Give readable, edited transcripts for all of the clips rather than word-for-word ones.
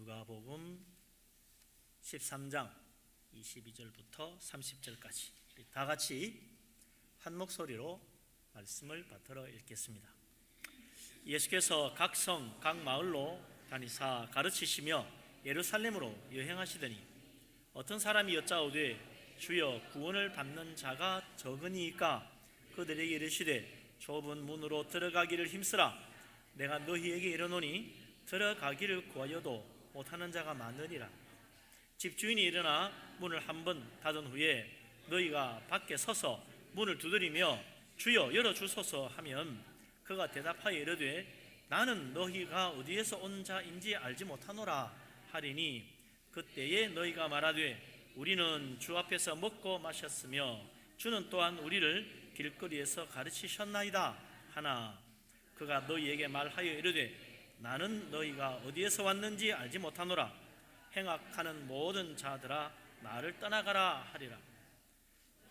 누가복음 13장 22절부터 30절까지 다 같이 한 목소리로 말씀을 받들어 읽겠습니다. 예수께서 각 성, 각 마을로 다니사 가르치시며 예루살렘으로 여행하시더니 어떤 사람이 여짜오되 주여 구원을 받는 자가 적으니이까 그들에게 이르시되 좁은 문으로 들어가기를 힘쓰라. 내가 너희에게 이르노니 들어가기를 구하여도 못하는 자가 많으리라. 집주인이 일어나 문을 한 번 닫은 후에 너희가 밖에 서서 문을 두드리며 주여 열어주소서 하면 그가 대답하여 이르되 나는 너희가 어디에서 온 자인지 알지 못하노라 하리니 그때에 너희가 말하되 우리는 주 앞에서 먹고 마셨으며 주는 또한 우리를 길거리에서 가르치셨나이다 하나 그가 너희에게 말하여 이르되 나는 너희가 어디에서 왔는지 알지 못하노라. 행악하는 모든 자들아 나를 떠나가라 하리라.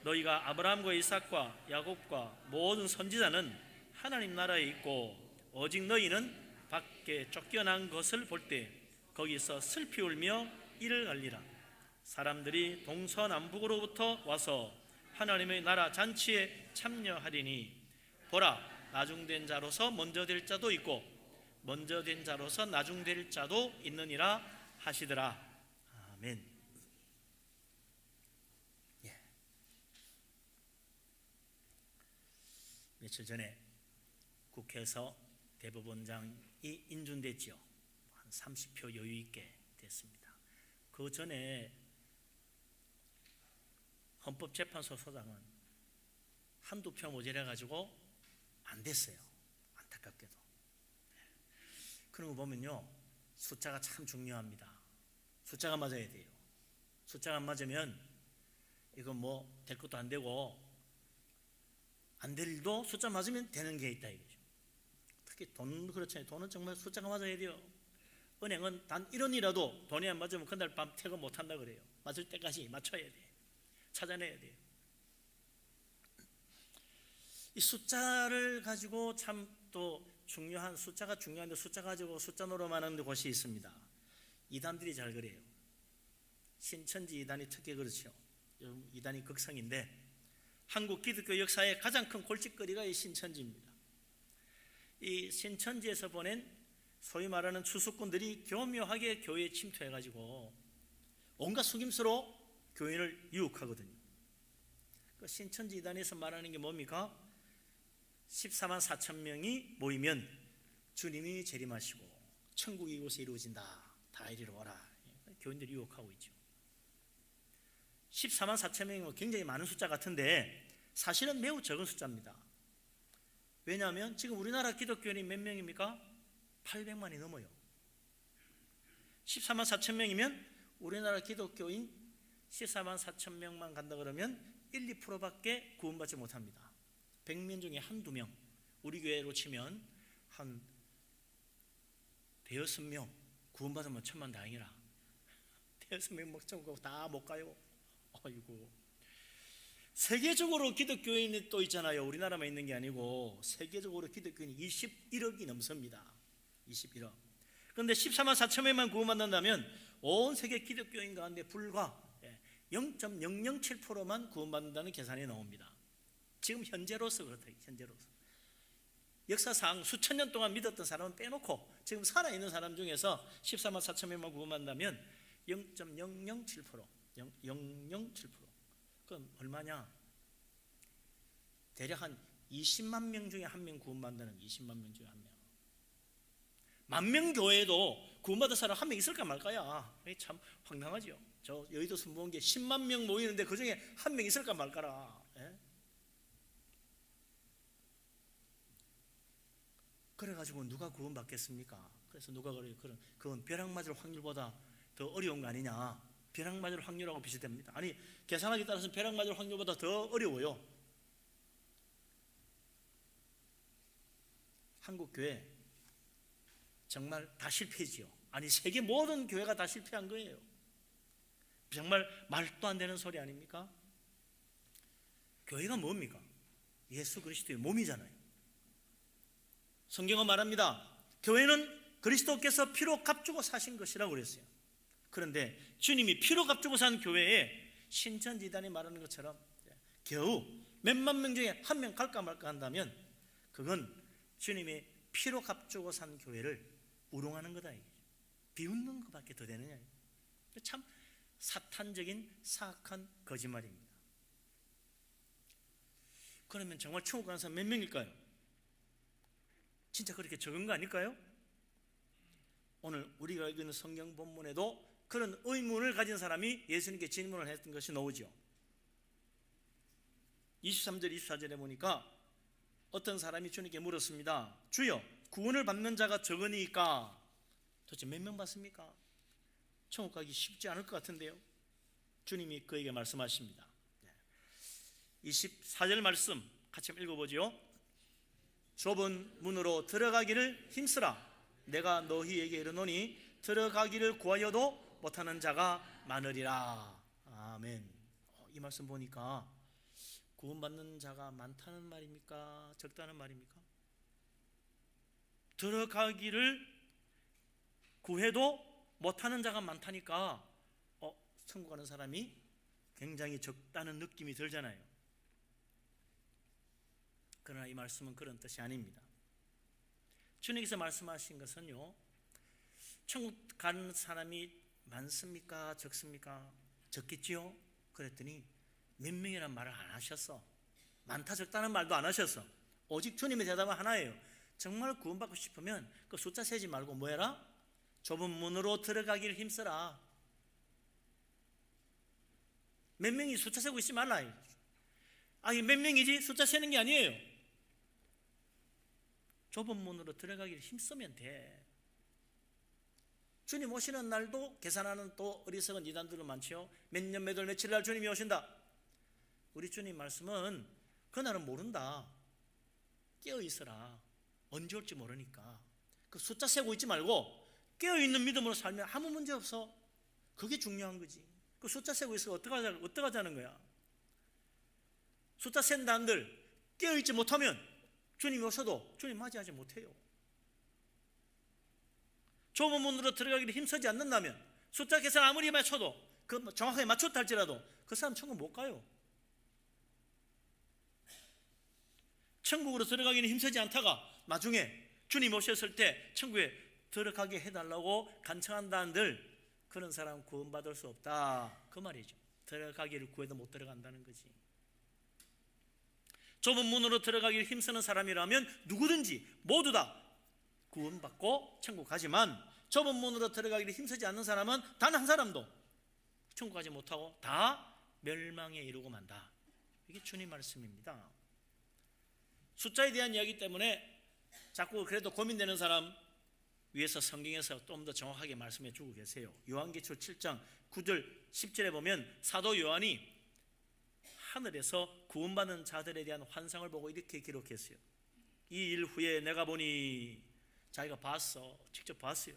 너희가 아브라함과 이삭과 야곱과 모든 선지자는 하나님 나라에 있고 오직 너희는 밖에 쫓겨난 것을 볼 때 거기서 슬피 울며 이를 갈리라. 사람들이 동서남북으로부터 와서 하나님의 나라 잔치에 참여하리니 보라 나중된 자로서 먼저 될 자도 있고 먼저 된 자로서 나중될 자도 있느니라 하시더라. 아멘. 며칠 전에 국회에서 대법원장이 인준됐지요. 한 30표 여유 있게 됐습니다. 그 전에 헌법재판소 소장은 한두 표 모자라 가지고 안 됐어요. 안타깝게도. 그런 거 보면요, 숫자가 참 중요합니다. 숫자가 맞아야 돼요. 숫자가 안 맞으면 이거 뭐 될 것도 안 되고 안 될 일도 숫자 맞으면 되는 게 있다 이거죠. 특히 돈 그렇잖아요. 돈은 정말 숫자가 맞아야 돼요. 은행은 단 1원이라도 돈이 안 맞으면 그날 밤 퇴근 못 한다 그래요. 맞을 때까지 맞춰야 돼. 찾아내야 돼요. 이 숫자를 가지고 참 또 중요한 숫자가 중요한데 숫자 가지고 숫자 노름하는 하는 곳이 있습니다. 이단들이 잘 그래요. 신천지 이단이 특히 그렇죠. 이단이 극성인데 한국 기독교 역사의 가장 큰 골칫거리가 이 신천지입니다. 이 신천지에서 보낸 소위 말하는 추수꾼들이 교묘하게 교회에 침투해가지고 온갖 속임수로 교인을 유혹하거든요. 그 신천지 이단에서 말하는 게 뭡니까? 14만 4천 명이 모이면 주님이 재림하시고 천국이 이곳에 이루어진다. 다 이리로 와라. 교인들이 유혹하고 있죠. 14만 4천 명이면 굉장히 많은 숫자 같은데 사실은 매우 적은 숫자입니다. 왜냐하면 지금 우리나라 기독교인이 몇 명입니까? 800만이 넘어요. 14만 4천 명이면 우리나라 기독교인 14만 4천 명만 간다 그러면 1, 2%밖에 구원받지 못합니다. 100명 중에 한두 명, 우리 교회로 치면 한 대여섯 명 구원받으면 천만다행이라. 대여섯 명 먹자고 다 못 가요. 아이고. 세계적으로 기독교인이 또 있잖아요. 우리나라만 있는 게 아니고 세계적으로 기독교인이 21억이 넘습니다. 21억. 그런데 14만 4천 명만 구원받는다면 온 세계 기독교인 가운데 불과 0.007%만 구원받는다는 계산이 나옵니다. 지금 현재로서 그렇다. 현재로서 역사상 수천 년 동안 믿었던 사람은 빼놓고 지금 살아있는 사람 중에서 14만 4천 명만 구원받는다면 0.007%, 0.007%. 그럼 얼마냐? 대략 한 20만 명 중에 한 명 구원받는 20만 명 중에 한 명. 만명 교회도 구원받은 사람 한 명 있을까 말까야. 참 황당하죠. 저 여의도 순복음교회 10만 명 모이는데 그 중에 한 명 있을까 말까라. 예? 그래가지고 누가 구원받겠습니까? 그래서 누가 그래요? 그건 벼락 맞을 확률보다 더 어려운 거 아니냐? 벼락 맞을 확률하고 비슷합니다. 아니 계산하기 따라서는 벼락 맞을 확률보다 더 어려워요. 한국 교회 정말 다 실패지요. 아니 세계 모든 교회가 다 실패한 거예요. 정말 말도 안 되는 소리 아닙니까? 교회가 뭡니까? 예수 그리스도의 몸이잖아요. 성경은 말합니다. 교회는 그리스도께서 피로 값주고 사신 것이라고 그랬어요. 그런데 주님이 피로 값주고 산 교회에 신천지단이 말하는 것처럼 겨우 몇만 명 중에 한 명 갈까 말까 한다면 그건 주님이 피로 값주고 산 교회를 우롱하는 거다, 비웃는 것밖에 더 되느냐. 참 사탄적인 사악한 거짓말입니다. 그러면 정말 천국 가는 사람 몇 명일까요? 진짜 그렇게 적은 거 아닐까요? 오늘 우리가 알고 있는 성경 본문에도 그런 의문을 가진 사람이 예수님께 질문을 했던 것이 나오죠. 23절 24절에 보니까 어떤 사람이 주님께 물었습니다. 주여, 구원을 받는 자가 적으니까 도대체 몇 명 받습니까? 천국 가기 쉽지 않을 것 같은데요. 주님이 그에게 말씀하십니다. 24절 말씀 같이 읽어보죠. 좁은 문으로 들어가기를 힘쓰라. 내가 너희에게 이르노니 들어가기를 구하여도 못하는 자가 많으리라. 아멘. 이 말씀 보니까 구원받는 자가 많다는 말입니까? 적다는 말입니까? 들어가기를 구해도 못하는 자가 많다니까 천국 가는 사람이 굉장히 적다는 느낌이 들잖아요. 그러나 이 말씀은 그런 뜻이 아닙니다. 주님께서 말씀하신 것은요, 천국 가는 사람이 많습니까? 적습니까? 적겠지요? 그랬더니 몇 명이라는 말을 안 하셨어. 많다 적다는 말도 안 하셨어. 오직 주님의 대답은 하나예요. 정말 구원받고 싶으면 그 숫자 세지 말고 뭐 해라? 좁은 문으로 들어가기를 힘써라. 몇 명이 숫자 세고 있지 말라. 아니 몇 명이지? 숫자 세는 게 아니에요. 좁은 문으로 들어가기를 힘쓰면 돼. 주님 오시는 날도 계산하는 또 어리석은 이단들은 많지요. 몇 년 몇 월 며칠 날 주님이 오신다. 우리 주님 말씀은 그날은 모른다. 깨어있어라. 언제 올지 모르니까. 그 숫자 세고 있지 말고 깨어있는 믿음으로 살면 아무 문제 없어. 그게 중요한 거지. 그 숫자 세고 있어 어떡하자는 거야. 숫자 센 단들 깨어있지 못하면 주님이 오셔도 주님 맞이하지 못해요. 좁은 문으로 들어가기를 힘쓰지 않는다면 숫자 계산 아무리 맞춰도 그 정확하게 맞췄다 할지라도 그 사람 천국 못 가요. 천국으로 들어가기는 힘쓰지 않다가 나중에 주님 오셨을 때 천국에 들어가게 해달라고 간청한다는들 그런 사람 구원받을 수 없다 그 말이죠. 들어가기를 구해도 못 들어간다는 거지. 좁은 문으로 들어가기를 힘쓰는 사람이라면 누구든지 모두 다 구원받고 천국 가지만 좁은 문으로 들어가기를 힘쓰지 않는 사람은 단 한 사람도 천국 가지 못하고 다 멸망에 이르고 만다. 이게 주님 말씀입니다. 숫자에 대한 이야기 때문에 자꾸 그래도 고민되는 사람 위에서 성경에서 좀 더 정확하게 말씀해 주고 계세요. 요한계시록 7장 9절 10절에 보면 사도 요한이 하늘에서 구원받는 자들에 대한 환상을 보고 이렇게 기록했어요. 이 일 후에 내가 보니, 자기가 봤어, 직접 봤어요.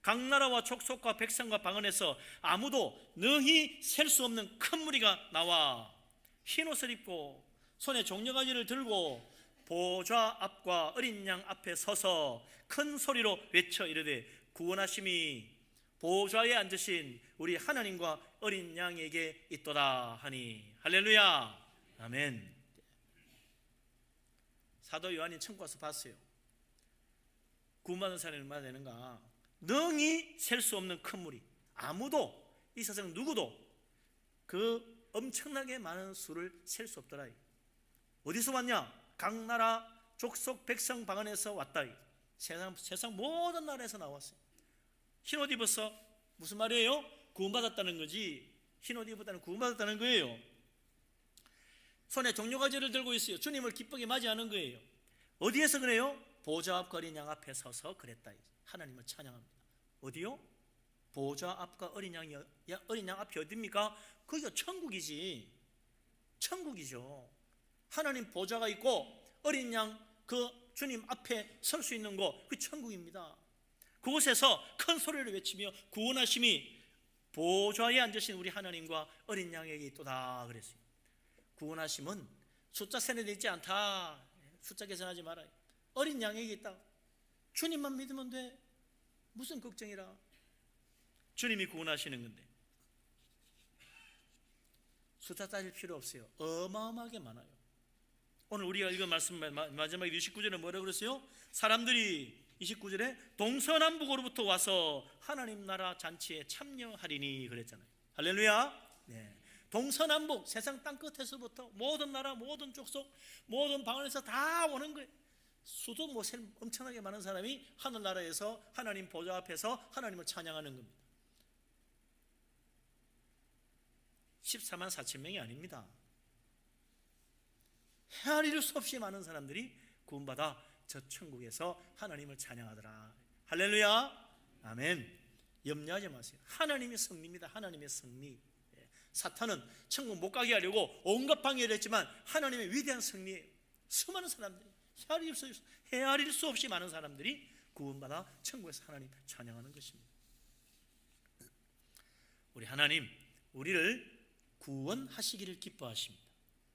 각 나라와 족속과 백성과 방언에서 아무도 능히 셀 수 없는 큰 무리가 나와 흰옷을 입고 손에 종려가지를 들고 보좌 앞과 어린 양 앞에 서서 큰 소리로 외쳐 이르되 구원하심이 보좌에 앉으신 우리 하나님과 어린 양에게 있도다 하니. 할렐루야. 아멘. 사도 요한이 천국 가서 봤어요. 구원받은 사람이 얼마나 되는가. 능히 셀 수 없는 큰 무리, 아무도 이 세상 누구도 그 엄청나게 많은 수를 셀 수 없더라. 어디서 왔냐? 각 나라 족속 백성 방언에서 왔다. 세상 모든 나라에서 나왔어요. 흰옷 입었어. 무슨 말이에요? 구원받았다는 거지. 흰옷 입었다는 구원받았다는 거예요. 손에 종려가지를 들고 있어요. 주님을 기쁘게 맞이하는 거예요. 어디에서 그래요? 보좌 앞과 어린 양 앞에 서서 그랬다. 하나님을 찬양합니다. 어디요? 보좌 앞과 어린 양 앞이 어디입니까? 거기가 천국이지. 천국이죠. 하나님 보좌가 있고 어린 양 그 주님 앞에 설 수 있는 곳, 그 천국입니다. 그곳에서 큰 소리를 외치며 구원하심이 보좌에 앉으신 우리 하나님과 어린 양에게 있도다 그랬어요. 구원하심은 숫자 세뇌되어 있지 않다. 숫자 계산하지 말아요. 어린 양에게 있다. 주님만 믿으면 돼. 무슨 걱정이라? 주님이 구원하시는 건데. 숫자 따질 필요 없어요. 어마어마하게 많아요. 오늘 우리가 읽은 말씀 마지막에 29절에 뭐라 그랬어요? 사람들이 29절에 동서남북으로부터 와서 하나님 나라 잔치에 참여하리니 그랬잖아요. 할렐루야. 네. 동서남북 세상 땅끝에서부터 모든 나라 모든 족속 모든 방언에서 다 오는 거예요. 수도 뭐 엄청나게 많은 사람이 하늘나라에서 하나님 보좌 앞에서 하나님을 찬양하는 겁니다. 14만 4천 명이 아닙니다. 헤아릴 수 없이 많은 사람들이 구원받아 저 천국에서 하나님을 찬양하더라. 할렐루야. 아멘. 염려하지 마세요. 하나님의 승리입니다. 하나님의 승리. 사탄은 천국 못 가게 하려고 온갖 방해를 했지만 하나님의 위대한 승리에 수많은 사람들이 헤아릴 수 없이 많은 사람들이 구원받아 천국에서 하나님 찬양하는 것입니다. 우리 하나님 우리를 구원하시기를 기뻐하십니다.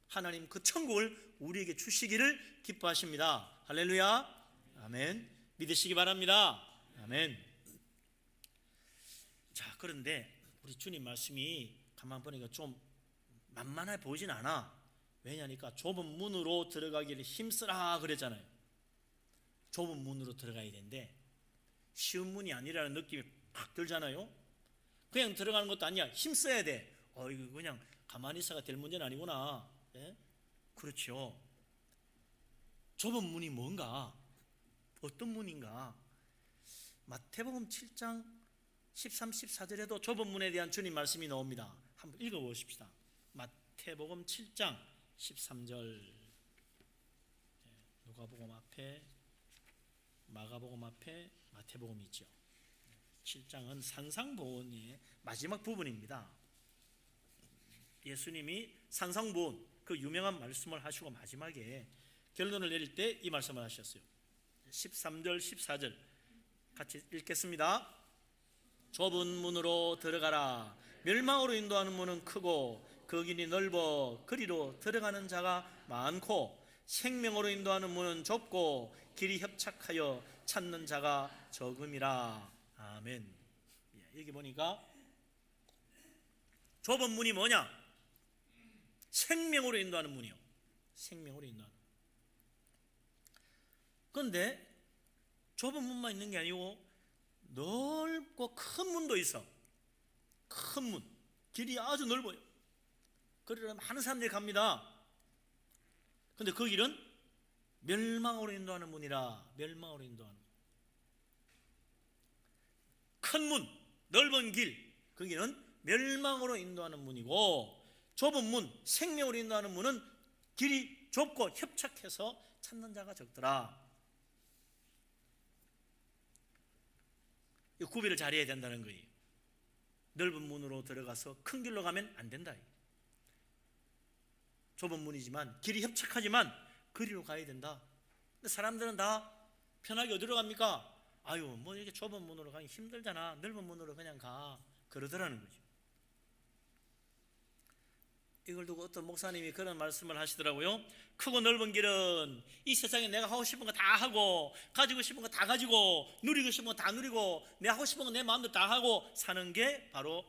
하나님 그 천국을 우리에게 주시기를 기뻐하십니다. 할렐루야. 아멘. 믿으시기 바랍니다. 아멘. 자, 그런데 우리 주님 말씀이 가만 보니까 좀 만만해 보이진 않아. 왜냐니까 좁은 문으로 들어가기를 힘쓰라 그랬잖아요. 좁은 문으로 들어가야 되는데 쉬운 문이 아니라는 느낌이 팍 들잖아요. 그냥 들어가는 것도 아니야. 힘써야 돼. 이거 그냥 가만히 있어가 될 문제는 아니구나. 예? 그렇죠. 좁은 문이 뭔가? 어떤 문인가? 마태복음 7장 13, 14절에도 좁은 문에 대한 주님 말씀이 나옵니다. 한번 읽어보십시다. 마태복음 7장 13절. 누가복음 앞에 마가복음 앞에 마태복음이 있죠. 7장은 산상보훈의 마지막 부분입니다. 예수님이 산상보훈 그 유명한 말씀을 하시고 마지막에 결론을 내릴 때 이 말씀을 하셨어요. 13절 14절 같이 읽겠습니다. 좁은 문으로 들어가라. 멸망으로 인도하는 문은 크고 그 길이 넓어 그리로 들어가는 자가 많고 생명으로 인도하는 문은 좁고 길이 협착하여 찾는 자가 적음이라. 아멘. 여기 보니까 좁은 문이 뭐냐? 생명으로 인도하는 문이요. 생명으로 인도하는. 그런데 좁은 문만 있는 게 아니고 넓고 큰 문도 있어. 큰 문. 길이 아주 넓어요. 그러려 많은 사람들이 갑니다. 그런데 그 길은 멸망으로 인도하는 문이라. 멸망으로 인도하는 문. 큰 문, 넓은 길, 그 길은 멸망으로 인도하는 문이고 좁은 문, 생명으로 인도하는 문은 길이 좁고 협착해서 찾는 자가 적더라. 이 구별을 잘해야 된다는 거예요. 넓은 문으로 들어가서 큰 길로 가면 안 된다. 좁은 문이지만 길이 협착하지만 그리로 가야 된다. 근데 사람들은 다 편하게 어디로 갑니까? 뭐 이렇게 좁은 문으로 가기 힘들잖아. 넓은 문으로 그냥 가. 그러더라는 거죠. 이걸 두고 어떤 목사님이 그런 말씀을 하시더라고요. 크고 넓은 길은 이 세상에 내가 하고 싶은 거 다 하고 가지고 싶은 거 다 가지고 누리고 싶은 거 다 누리고 내가 하고 싶은 거 내 마음대로 다 하고 사는 게 바로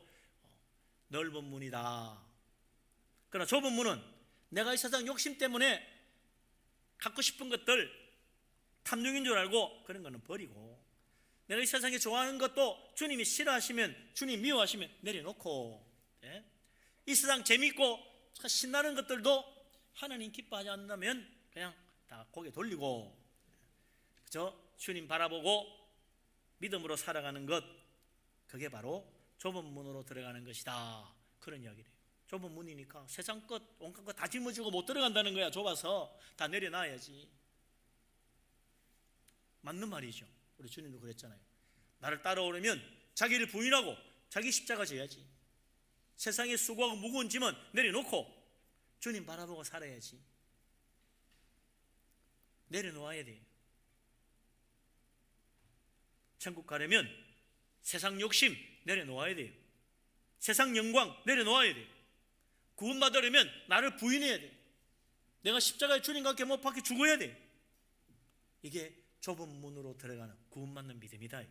넓은 문이다. 그러나 좁은 문은 내가 이 세상 욕심 때문에 갖고 싶은 것들 탐욕인 줄 알고 그런 거는 버리고 내가 이 세상에 좋아하는 것도 주님이 싫어하시면 주님 미워하시면 내려놓고 이 세상 재밌고 신나는 것들도 하나님 기뻐하지 않는다면 그냥 다 고개 돌리고 그저 주님 바라보고 믿음으로 살아가는 것, 그게 바로 좁은 문으로 들어가는 것이다. 그런 이야기래요. 좁은 문이니까 세상 것 온갖 것 다 짊어지고 못 들어간다는 거야. 좁아서 다 내려놔야지. 맞는 말이죠. 우리 주님도 그랬잖아요. 나를 따라오려면 자기를 부인하고 자기 십자가 져야지. 세상의 수고하고 무거운 짐은 내려놓고 주님 바라보고 살아야지. 내려놓아야 돼요. 천국 가려면 세상 욕심 내려놓아야 돼요. 세상 영광 내려놓아야 돼요. 구원받으려면 나를 부인해야 돼요. 내가 십자가에 주님과 함께 못 박혀 죽어야 돼요. 이게 좁은 문으로 들어가는 구원받는 믿음이다.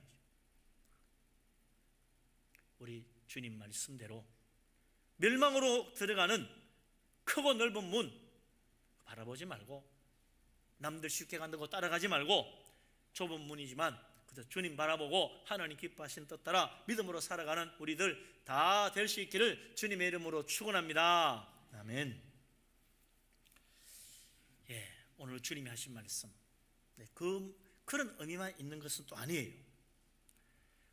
우리 주님 말씀대로 멸망으로 들어가는 크고 넓은 문 바라보지 말고, 남들 쉽게 간다고 따라가지 말고, 좁은 문이지만 그저 주님 바라보고 하나님 기뻐하신 뜻 따라 믿음으로 살아가는 우리들 다 될 수 있기를 주님의 이름으로 축원합니다. 아멘. 오늘 주님이 하신 말씀, 그런 의미만 있는 것은 또 아니에요.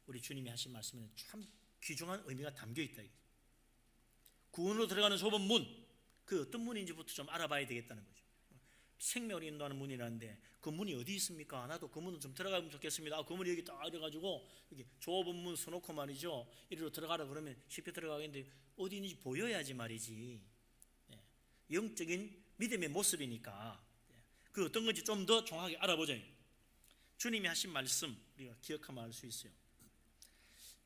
우리 주님이 하신 말씀에는 참 귀중한 의미가 담겨 있다. 구원으로 들어가는 좁은 문, 그 어떤 문인지부터 좀 알아봐야 되겠다는 거죠. 생명을 인도하는 문이라는데 그 문이 어디 있습니까? 나도 그 문은 좀 들어가면 좋겠습니다. 그 문이 여기 딱 이래가지고 이렇게 좁은 문 써놓고 말이죠, 이리로 들어가라 그러면 쉽게 들어가겠는데 어디 있는지 보여야지 말이지. 영적인 믿음의 모습이니까 그 어떤 건지 좀 더 정확하게 알아보자. 주님이 하신 말씀 우리가 기억하면 알 수 있어요.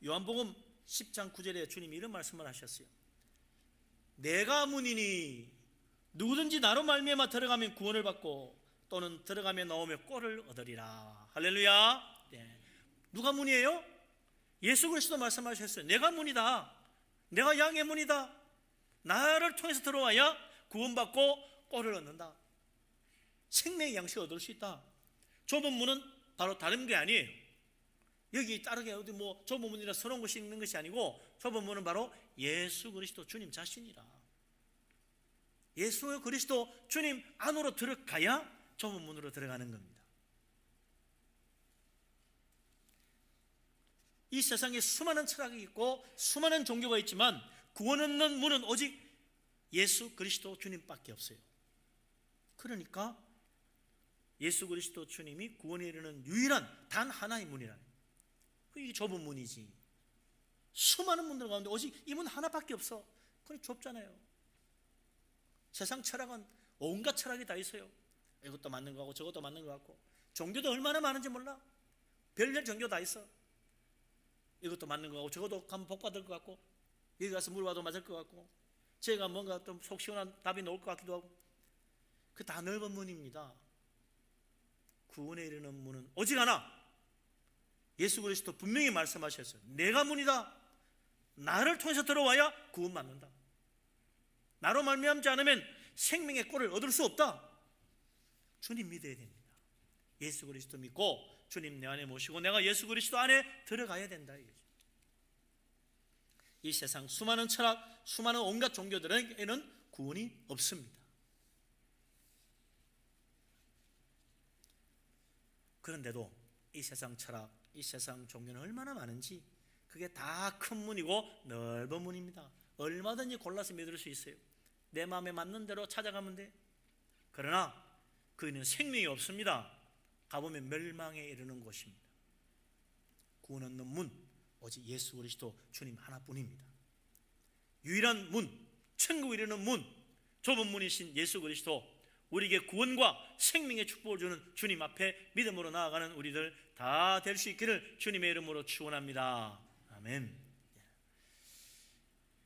요한복음 10장 9절에 주님이 이런 말씀을 하셨어요. 내가 문이니 누구든지 나로 말미암아 들어가면 구원을 받고 또는 들어가며 나오며 꼴을 얻으리라. 할렐루야. 누가 문이에요? 예수 그리스도 말씀하셨어요. 내가 문이다. 내가 양의 문이다. 나를 통해서 들어와야 구원받고 꼴을 얻는다. 생명의 양식을 얻을 수 있다. 좁은 문은 바로 다른 게 아니에요. 여기 다르게 어디 뭐 좁은 문이라 서러운 것이 있는 것이 아니고, 좁은 문은 바로 예수 그리스도 주님 자신이라. 예수 그리스도 주님 안으로 들어가야 좁은 문으로 들어가는 겁니다. 이 세상에 수많은 철학이 있고 수많은 종교가 있지만 구원 얻는 문은 오직 예수 그리스도 주님밖에 없어요. 그러니까 예수 그리스도 주님이 구원에 이르는 유일한 단 하나의 문이라는, 이게 좁은 문이지. 수많은 문들 가운데 오직 이 문 하나밖에 없어. 그게 좁잖아요. 세상 철학은 온갖 철학이 다 있어요. 이것도 맞는 거 같고 저것도 맞는 거 같고, 종교도 얼마나 많은지 몰라. 별별 종교 다 있어. 이것도 맞는 거 같고 저것도 가면 복 받을 것 같고, 여기 가서 물어봐도 맞을 것 같고, 제가 뭔가 좀 속 시원한 답이 나올 것 같기도 하고. 그 다 넓은 문입니다. 구원에 이르는 문은 오직 하나, 예수 그리스도 분명히 말씀하셨어요. 내가 문이다. 나를 통해서 들어와야 구원받는다. 나로 말미암지 않으면 생명의 꼴을 얻을 수 없다. 주님 믿어야 됩니다. 예수 그리스도 믿고 주님 내 안에 모시고 내가 예수 그리스도 안에 들어가야 된다. 이 세상 수많은 철학, 수많은 온갖 종교들에게는 구원이 없습니다. 그런데도 이 세상 철학, 이 세상 종교는 얼마나 많은지, 그게 다 큰 문이고 넓은 문입니다. 얼마든지 골라서 믿을 수 있어요. 내 마음에 맞는 대로 찾아가면 돼. 그러나 그는 생명이 없습니다. 가보면 멸망에 이르는 곳입니다. 구원 얻는 문 오직 예수 그리스도 주님 하나뿐입니다. 유일한 문, 천국에 이르는 문, 좁은 문이신 예수 그리스도, 우리에게 구원과 생명의 축복을 주는 주님 앞에 믿음으로 나아가는 우리들 다 될 수 있기를 주님의 이름으로 축원합니다. 아멘.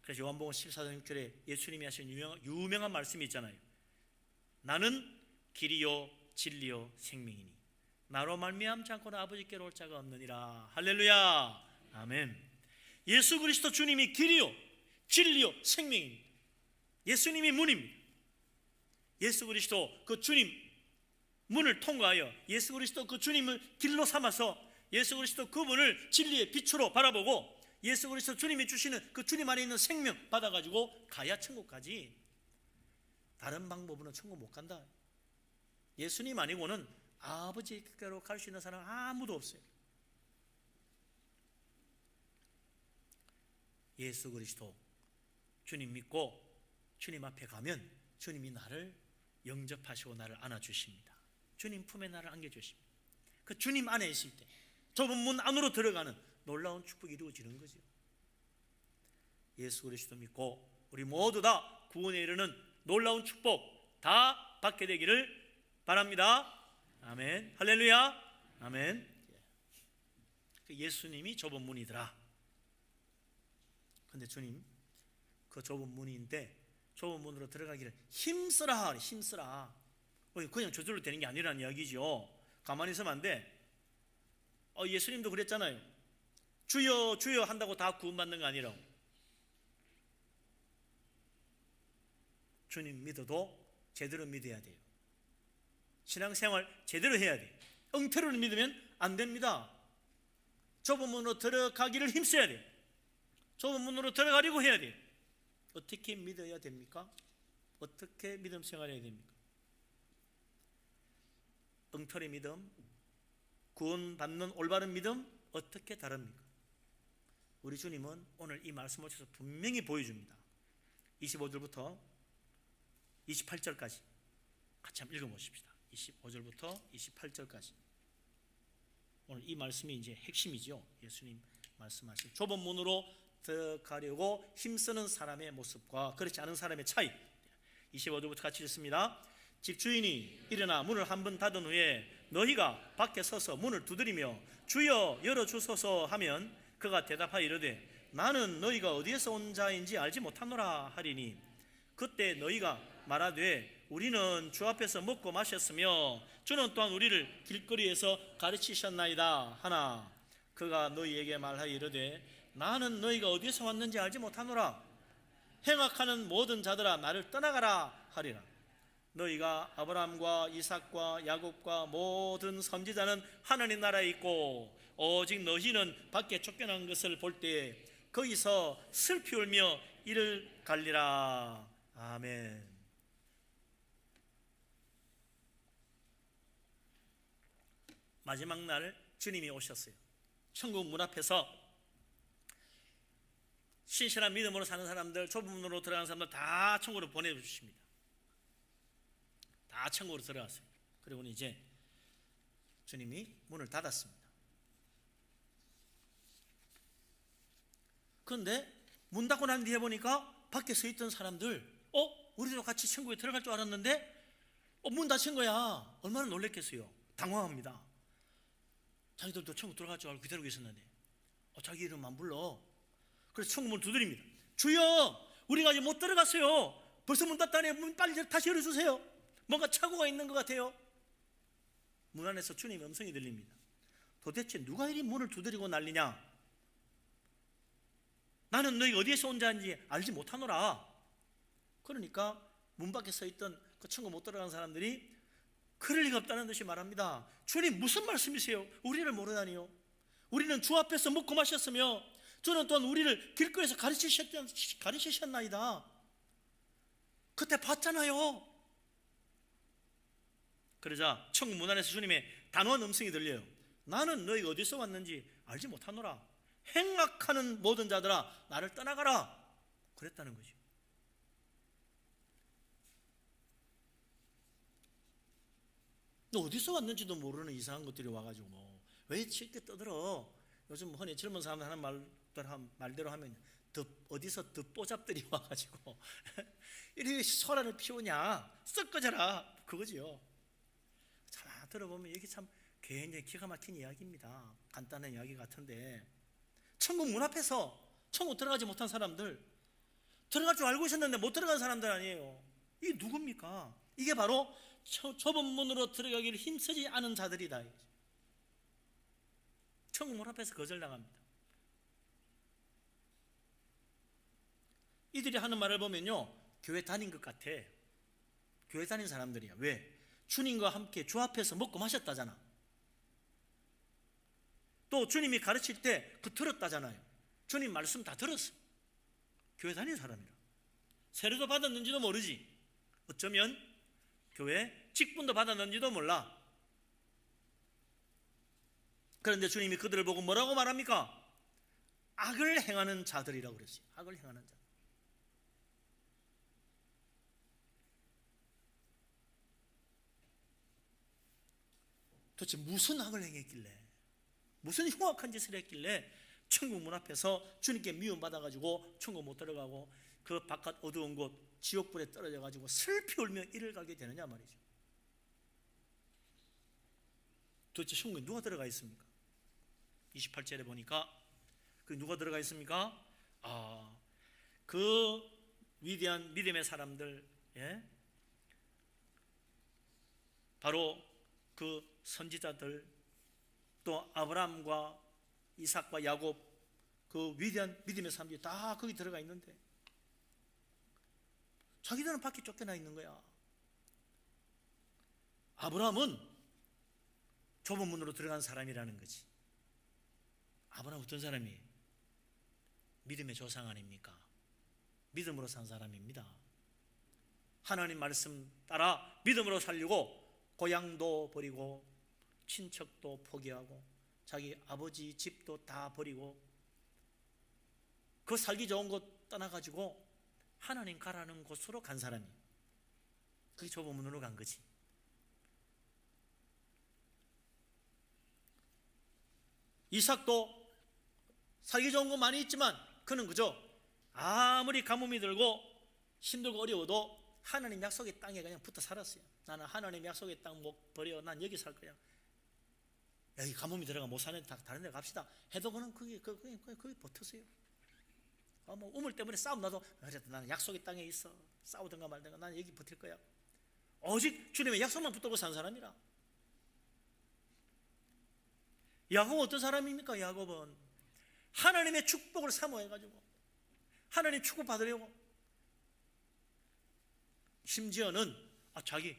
그래서 요한복음 14장 6절에 예수님이 하신 유명한 말씀이 있잖아요. 나는 길이요 진리요 생명이니 나로 말미암지 않고는 아버지께로 올 자가 없느니라. 할렐루야. 아멘. 예수 그리스도 주님이 길이요 진리요 생명입니다. 예수님이 문입니다. 예수 그리스도 그 주님 문을 통과하여 예수 그리스도 그 주님을 길로 삼아서 예수 그리스도 그분을 진리의 빛으로 바라보고 예수 그리스도 주님이 주시는 그 주님 안에 있는 생명 받아가지고 가야 천국까지. 다른 방법으로는 천국 못 간다. 예수님 아니고는 아버지께로 갈 수 있는 사람 아무도 없어요. 예수 그리스도 주님 믿고 주님 앞에 가면 주님이 나를 영접하시고 나를 안아주십니다. 주님 품에 나를 안겨주십니다. 그 주님 안에 있을 때 좁은 문 안으로 들어가는 놀라운 축복이 이루어지는 거죠. 예수 그리스도 믿고 우리 모두 다 구원에 이르는 놀라운 축복 다 받게 되기를 바랍니다. 아멘. 할렐루야. 아멘. 예수님이 좁은 문이더라. 근데 주님 그 좁은 문인데 좁은 문으로 들어가기를 힘쓰라. 힘쓰라. 그냥 저절로 되는 게 아니라는 이야기죠. 가만히 있으면 안 돼. 예수님도 그랬잖아요. 주여 주여 한다고 다 구원받는 거 아니라고. 주님 믿어도 제대로 믿어야 돼요. 신앙생활 제대로 해야 돼요. 엉터리로 믿으면 안 됩니다. 좁은 문으로 들어가기를 힘써야 돼요. 좁은 문으로 들어가려고 해야 돼요. 어떻게 믿어야 됩니까? 어떻게 믿음 생활해야 됩니까? 엉터리 믿음, 구원받는 올바른 믿음 어떻게 다릅니까? 우리 주님은 오늘 이 말씀을 통해서 분명히 보여줍니다. 25절부터 28절까지 같이 한번 읽어보십시다. 25절부터 28절까지. 오늘 이 말씀이 이제 핵심이죠. 예수님 말씀하신 좁은 문으로 들어가려고 힘쓰는 사람의 모습과 그렇지 않은 사람의 차이. 25절부터 같이 읽습니다. 집주인이 일어나 문을 한 번 닫은 후에 너희가 밖에 서서 문을 두드리며 주여 열어주소서 하면 그가 대답하여 이르되 나는 너희가 어디에서 온 자인지 알지 못하노라 하리니 그때 너희가 말하되 우리는 주 앞에서 먹고 마셨으며 주는 또한 우리를 길거리에서 가르치셨나이다 하나 그가 너희에게 말하여 이르되 나는 너희가 어디에서 왔는지 알지 못하노라. 행악하는 모든 자들아 나를 떠나가라 하리라. 너희가 아브라함과 이삭과 야곱과 모든 선지자는 하나님 나라에 있고 오직 너희는 밖에 쫓겨난 것을 볼 때 거기서 슬피 울며 이를 갈리라. 아멘. 마지막 날 주님이 오셨어요. 천국 문 앞에서 신실한 믿음으로 사는 사람들, 좁은 문으로 들어가는 사람들 다 천국으로 보내주십니다. 다 천국으로 들어갔어요. 그리고는 이제 주님이 문을 닫았습니다. 그런데 문 닫고 난 뒤에 보니까 밖에 서 있던 사람들 우리도 같이 천국에 들어갈 줄 알았는데 문 닫힌 거야. 얼마나 놀랬겠어요. 당황합니다. 자기들도 천국 들어갈 줄 알고 기다리고 있었는데 자기 이름 안 불러. 그래서 천국 문을 두드립니다. 주여 우리가 아직 못 들어갔어요. 벌써 문 닫다니 문 빨리 다시 열어주세요. 뭔가 착오가 있는 것 같아요. 문 안에서 주님의 음성이 들립니다. 도대체 누가 이리 문을 두드리고 난리냐? 나는 너희가 어디에서 온 자인지 알지 못하노라. 그러니까 문 밖에 서 있던 그 천국 못 들어간 사람들이 그럴 리가 없다는 듯이 말합니다. 주님 무슨 말씀이세요? 우리를 모르다니요. 우리는 주 앞에서 먹고 마셨으며 주는 또한 우리를 길거리에서 가르치셨나이다. 그때 봤잖아요. 그러자 천국 문 안에서 주님의 단호한 음성이 들려요. 나는 너희가 어디서 왔는지 알지 못하노라. 행악하는 모든 자들아 나를 떠나가라. 그랬다는 거죠. 너 어디서 왔는지도 모르는 이상한 것들이 와가지고 왜 쉽게 떠들어. 요즘 흔히 젊은 사람들 하는 말대로 하면 어디서 듣보잡들이 와가지고 이렇게 소란을 피우냐 썩 꺼져라 그거지요. 잘 들어보면 이게 참 굉장히 기가 막힌 이야기입니다. 간단한 이야기 같은데 천국 문 앞에서 천국 들어가지 못한 사람들, 들어갈 줄 알고 있었는데 못 들어간 사람들 아니에요. 이게 누굽니까? 이게 바로 좁은 문으로 들어가기를 힘쓰지 않은 자들이다. 천국 문 앞에서 거절당합니다. 이들이 하는 말을 보면요 교회 다닌 것 같아. 교회 다닌 사람들이야. 왜? 주님과 함께 주 앞에서 먹고 마셨다잖아. 또 주님이 가르칠 때 그 들었다잖아요. 주님 말씀 다 들었어. 교회 다닌 사람이라. 세례도 받았는지도 모르지. 어쩌면 교회 직분도 받았는지도 몰라. 그런데 주님이 그들을 보고 뭐라고 말합니까? 악을 행하는 자들이라고 그랬어요. 악을 행하는 자. 도대체 무슨 악을 행했길래, 무슨 흉악한 짓을 했길래 천국 문 앞에서 주님께 미움받아가지고 천국 못 들어가고 그 바깥 어두운 곳 지옥불에 떨어져가지고 슬피 울며 이를 가게 되느냐 말이죠. 도대체 천국에 누가 들어가 있습니까? 28절에 보니까 그 누가 들어가 있습니까? 그 위대한 믿음의 사람들, 바로 그 선지자들, 또 아브라함과 이삭과 야곱 그 위대한 믿음의 사람들이 다 거기 들어가 있는데 자기들은 밖에 쫓겨나 있는 거야. 아브라함은 좁은 문으로 들어간 사람이라는 거지. 아브라함 어떤 사람이에요? 믿음의 조상 아닙니까? 믿음으로 산 사람입니다. 하나님 말씀 따라 믿음으로 살려고 고향도 버리고 친척도 포기하고 자기 아버지 집도 다 버리고 그 살기 좋은 곳 떠나가지고 하나님 가라는 곳으로 간 사람이, 그게 좁은 문으로 간 거지. 이삭도 살기 좋은 곳 많이 있지만 그는 그저 아무리 가뭄이 들고 힘들고 어려워도 하나님 약속의 땅에 그냥 붙어 살았어요. 나는 하나님 약속의 땅 못 버려. 난 여기 살 거야. 여기 가뭄이 들어가 못 사는데 다른 데 갑시다 해도 그는 거기 버텼어요. 뭐 우물 때문에 싸움 나도 그래도 나는 약속의 땅에 있어. 싸우든가 말든가 나는 여기 버틸 거야. 오직 주님의 약속만 붙들고 산 사람이라. 야곱은 어떤 사람입니까? 야곱은 하나님의 축복을 사모해가지고 하나님 축복 받으려고, 심지어는 자기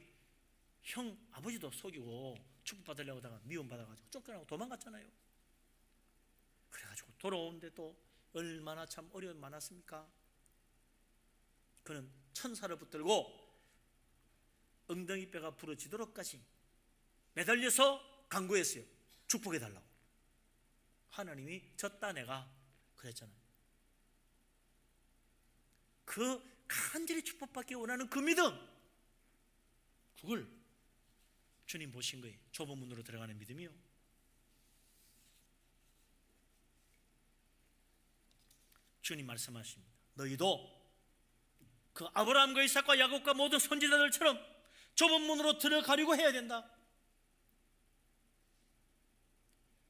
형 아버지도 속이고 축복 받으려고 하다가 미움받아가지고 쫓겨나고 도망갔잖아요. 그래가지고 돌아오는데 또 얼마나 참 어려움이 많았습니까? 그는 천사를 붙들고 엉덩이뼈가 부러지도록까지 매달려서 간구했어요. 축복해달라고. 하나님이 졌다 내가 그랬잖아요. 그 간절히 축복받기 원하는 그 믿음, 그걸 주님 보신 거예요. 좁은 문으로 들어가는 믿음이요. 주님 말씀하십니다. 너희도 그 아브라함과 이삭과 야곱과 모든 선지자들처럼 좁은 문으로 들어가려고 해야 된다.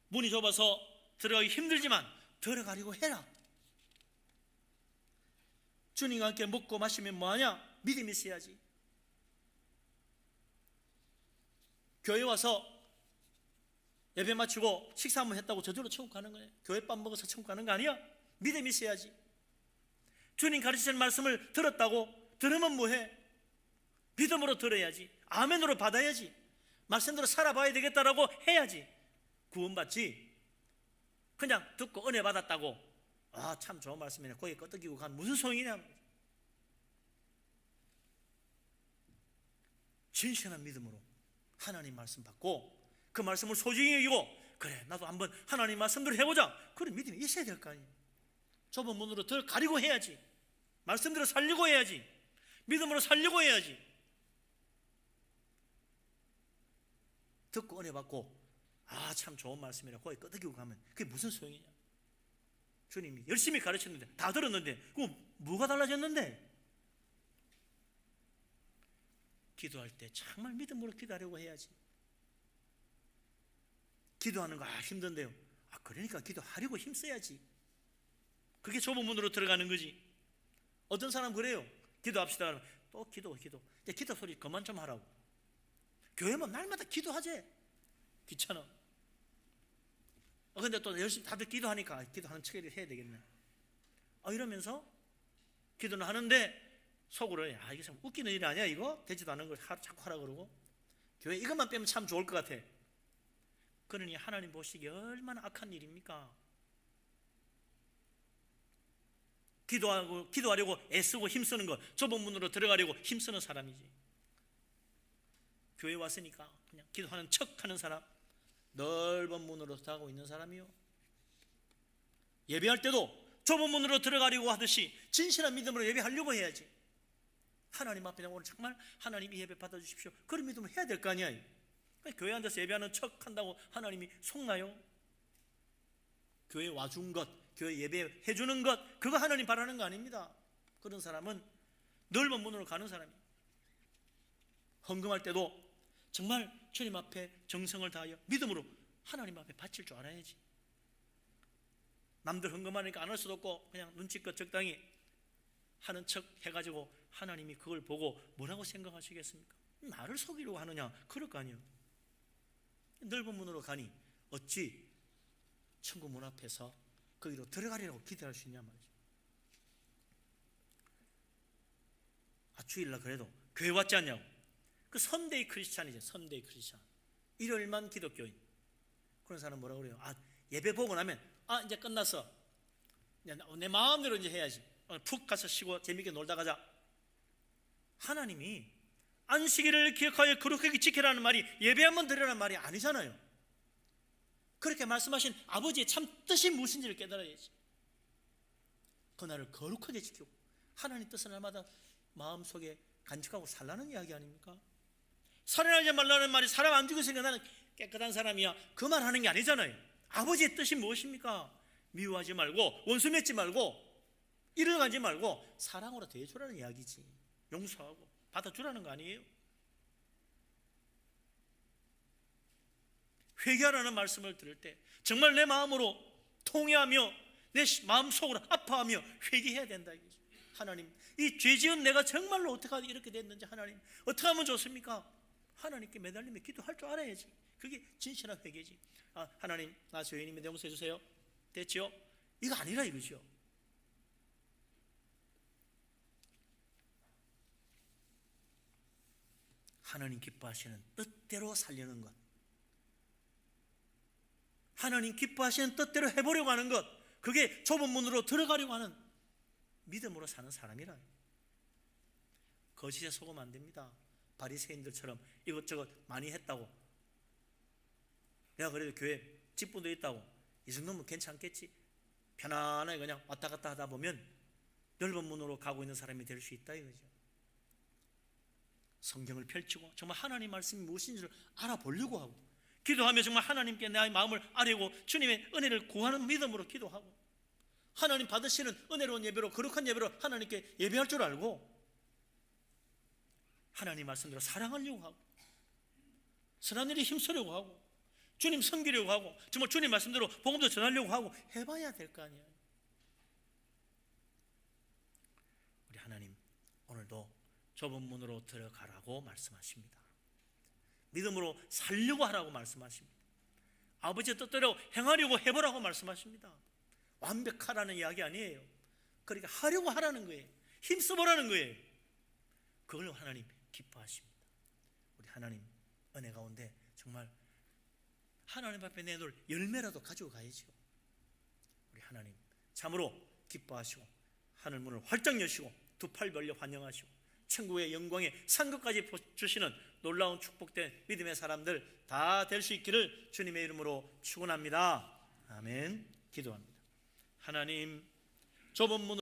문이 좁아서 들어가기 힘들지만 들어가려고 해라. 주님과 함께 먹고 마시면 뭐하냐? 믿음이 있어야지. 교회 와서 예배 마치고 식사 한번 했다고 저절로 천국 가는 거예요? 교회 밥 먹어서 천국 가는 거 아니야? 믿음이 있어야지. 주님 가르치는 말씀을 들었다고 들으면 뭐해? 믿음으로 들어야지. 아멘으로 받아야지. 말씀대로 살아봐야 되겠다라고 해야지 구원받지. 그냥 듣고 은혜 받았다고 참 좋은 말씀이네 거기 끄떡이고 간 무슨 소용이냐. 진실한 믿음으로 하나님 말씀 받고 그 말씀을 소중히 여기고, 그래 나도 한번 하나님 말씀대로 해보자, 그런 믿음이 있어야 될 거 아니에요. 좁은 문으로 들어가려고 해야지. 말씀대로 살려고 해야지. 믿음으로 살려고 해야지. 듣고 은혜 받고 참 좋은 말씀이라 거기 끄덕이고 가면 그게 무슨 소용이냐. 주님이 열심히 가르쳤는데 다 들었는데 그럼 뭐가 달라졌는데? 기도할 때 정말 믿음으로 기도하려고 해야지. 기도하는 거 힘든데요. 그러니까 기도하려고 힘써야지. 그게 좁은 문으로 들어가는 거지. 어떤 사람 그래요. 기도합시다 그러면 또 기도 이제 기도 소리 그만 좀 하라고. 교회만 날마다 기도하지. 귀찮아. 근데 또 열심히 다들 기도하니까 기도하는 척을 해야 되겠네. 이러면서 기도는 하는데 속으로 이게 참 웃기는 일 아니야 이거? 되지도 않은 걸 자꾸 하라 그러고. 교회 이것만 빼면 참 좋을 것 같아. 그러니 하나님 보시기에 얼마나 악한 일입니까? 기도하려고 애쓰고 힘쓰는 것, 좁은 문으로 들어가려고 힘쓰는 사람이지. 교회 왔으니까 그냥 기도하는 척하는 사람, 넓은 문으로 들어가고 있는 사람이요. 예배할 때도 좁은 문으로 들어가려고 하듯이 진실한 믿음으로 예배하려고 해야지. 하나님 앞에 오늘 정말 하나님 이 예배 받아주십시오, 그런 믿음을 해야 될 거 아니야. 교회 앉아서 예배하는 척한다고 하나님이 속나요? 교회 와준 것, 교회 예배해 주는 것, 그거 하나님 바라는 거 아닙니다. 그런 사람은 넓은 문으로 가는 사람이에요. 헌금할 때도 정말 주님 앞에 정성을 다하여 믿음으로 하나님 앞에 바칠 줄 알아야지. 남들 헌금하니까 안 할 수도 없고 그냥 눈치껏 적당히 하는 척 해가지고 하나님이 그걸 보고 뭐라고 생각하시겠습니까? 나를 속이려고 하느냐, 그럴 거 아니에요. 넓은 문으로 가니 어찌 천국 문 앞에서 거기로 들어가리라고 기대할 수 있냐 말이죠. 주일날 그래도 교회 왔지 않냐고. 그 선데이 크리스찬이죠. 선데이 크리스찬. 일요일만 기독교인. 그런 사람 뭐라고 그래요? 예배 보고 나면 이제 끝났어. 내 마음대로 이제 해야지. 푹 가서 쉬고 재밌게 놀다 가자. 하나님이 안식일을 기억하여 거룩하게 지키라는 말이 예배 한번 드리라는 말이 아니잖아요. 그렇게 말씀하신 아버지의 참 뜻이 무엇인지를 깨달아야지. 그날을 거룩하게 지키고 하나님 뜻을 날마다 마음속에 간직하고 살라는 이야기 아닙니까? 살인하지 말라는 말이 사람 안 죽였으니까 나는 깨끗한 사람이야, 그 말 하는 게 아니잖아요. 아버지의 뜻이 무엇입니까? 미워하지 말고 원수 맺지 말고 일을 가지 말고 사랑으로 대해주라는 이야기지. 용서하고 받아주라는 거 아니에요? 회개하라는 말씀을 들을 때 정말 내 마음으로 통회하며 내 마음속으로 아파하며 회개해야 된다 이거죠. 하나님, 이 죄지은 내가 정말로 어떻게 이렇게 됐는지 하나님 어떻게 하면 좋습니까? 하나님께 매달리며 기도할 줄 알아야지. 그게 진실한 회개지. 하나님, 나 죄인입니다, 용서해 주세요. 됐지요? 이거 아니라 이거죠. 하나님 기뻐하시는 뜻대로 살려는 것, 하나님 기뻐하시는 뜻대로 해보려고 하는 것, 그게 좁은 문으로 들어가려고 하는 믿음으로 사는 사람이라. 거짓에 속으면 안 됩니다. 바리새인들처럼 이것저것 많이 했다고, 내가 그래도 교회 직분도 있다고 이 정도면 괜찮겠지, 편안하게 그냥 왔다 갔다 하다 보면 넓은 문으로 가고 있는 사람이 될 수 있다 이거죠. 성경을 펼치고 정말 하나님 말씀이 무엇인지를 알아보려고 하고, 기도하며 정말 하나님께 내 마음을 아뢰고 주님의 은혜를 구하는 믿음으로 기도하고, 하나님 받으시는 은혜로운 예배로, 거룩한 예배로 하나님께 예배할 줄 알고, 하나님 말씀대로 사랑하려고 하고, 선한 일에 힘쓰려고 하고, 주님 섬기려고 하고, 정말 주님 말씀대로 복음도 전하려고 하고 해봐야 될 거 아니에요. 우리 하나님, 오늘도 좁은 문으로 들어가라고 말씀하십니다. 믿음으로 살려고 하라고 말씀하십니다. 아버지의 뜻대로 행하려고 해보라고 말씀하십니다. 완벽하라는 이야기 아니에요. 그러니까 하려고 하라는 거예요. 힘써보라는 거예요. 그걸 하나님 기뻐하십니다. 우리 하나님 은혜 가운데 정말 하나님 앞에 내놓을 열매라도 가지고 가야죠. 우리 하나님 참으로 기뻐하시고 하늘 문을 활짝 여시고 두 팔 벌려 환영하시고 천국의 영광의 상급까지 주시는 놀라운 축복된 믿음의 사람들 다 될 수 있기를 주님의 이름으로 축원합니다. 아멘. 기도합니다. 하나님, 좁은 문